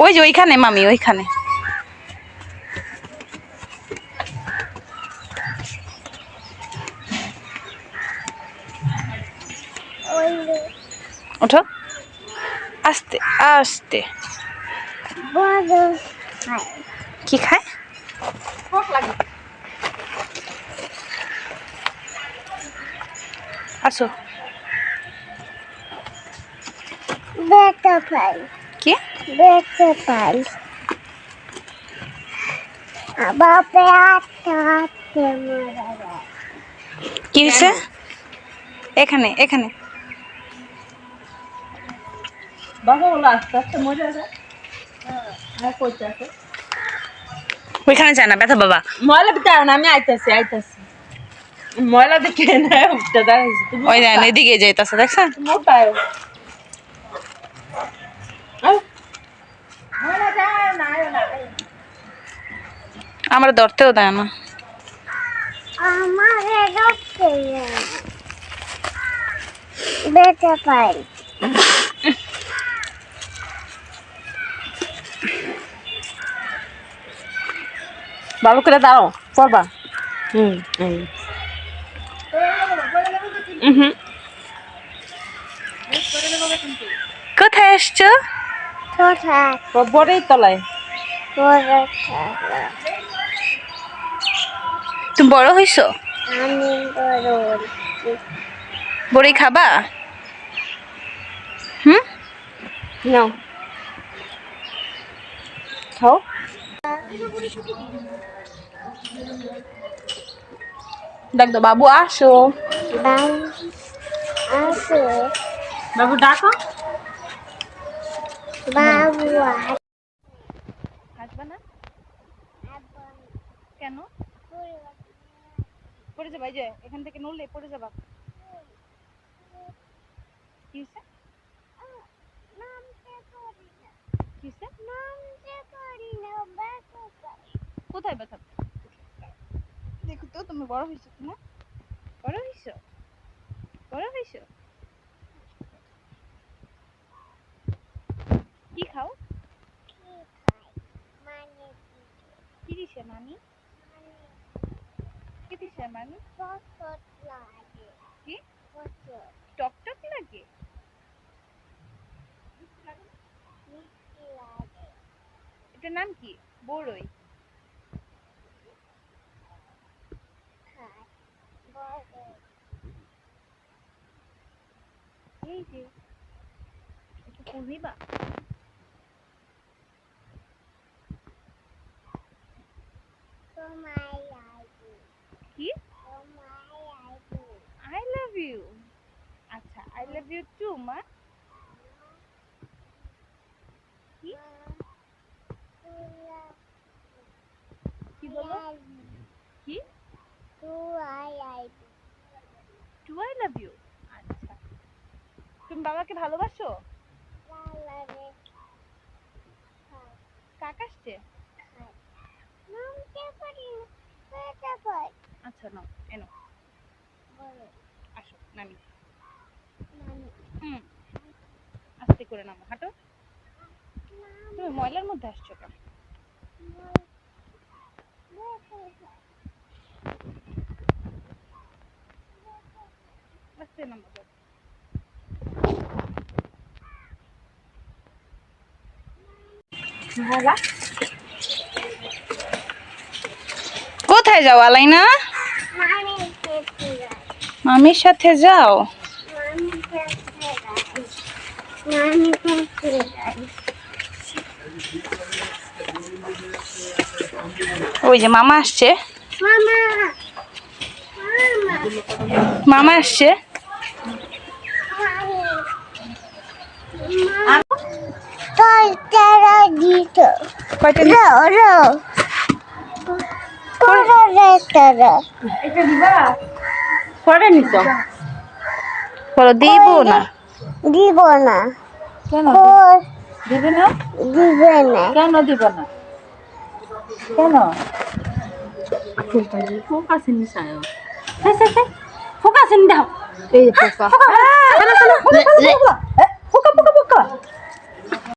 ওই যে ওইখানে মামি, ওইখানে। ওঠো, আস্তে আস্তে। কি খায়? আসো। কি? কি হয়েছে? এখানে এখানে ওইখানে যায় না ব্যথা বাবা। ময়লা দিতে না, আমি আইতাছি আইতাছি। ময়লা দেখে না উঠতে দাঁড়াইছি। ওই দেন এদিকে যাইতাছে, দেখছেন? মোটায় আমরা ধরতেও দেয় না। ভালো করে দাও পড়বা। কোথায় আসছো? বড়ই তলায়। তুমি বড় হইছো? বড়ি খাবা? হুম, নাও খাও। ডাক দাও বাবু আসো। বাবু ডাকো। আসবা না কেন? পড়ে যাবা, এই যে এখান থেকে নড়লে পড়ে যাবা। কি হয়েছে? কি হয়েছে? কোথায় ব্যথা? দেখো তো তুমি বড় হয়েছো কিনা। বড় হয়েছো? বড় হয়েছো? কি খাও? কি দিছে মামি? কি দিছে মামি? কি টক টক লাগে? এটার নাম কি? বড়ই। এই যে একটু পড়িবা। কি? I love you. আচ্ছা, আই লাভ ইউ টু মা। কি কি বলো? কি টু আই লাভ ইউ? আচ্ছা, তুমি বাবাকে ভালোবাসো? কাক আসছে? আচ্ছা নাও, এনো আসো নামি। আস্তে করে নামো, হাঁটো। তুমি ময়লার মধ্যে আসছো কেন? আস্তে নামো। কোথায় যাও আলাইনা? মামির সাথে যাও। ওই যে মামা আসছে। মামা আসছে। বলো দিব না। দিব না। কেন দিবে না? দিবে না। কেন দিব না? কেন? Focus ini saya. Saya. Focus ini dah. এই যে পোকা। Focus.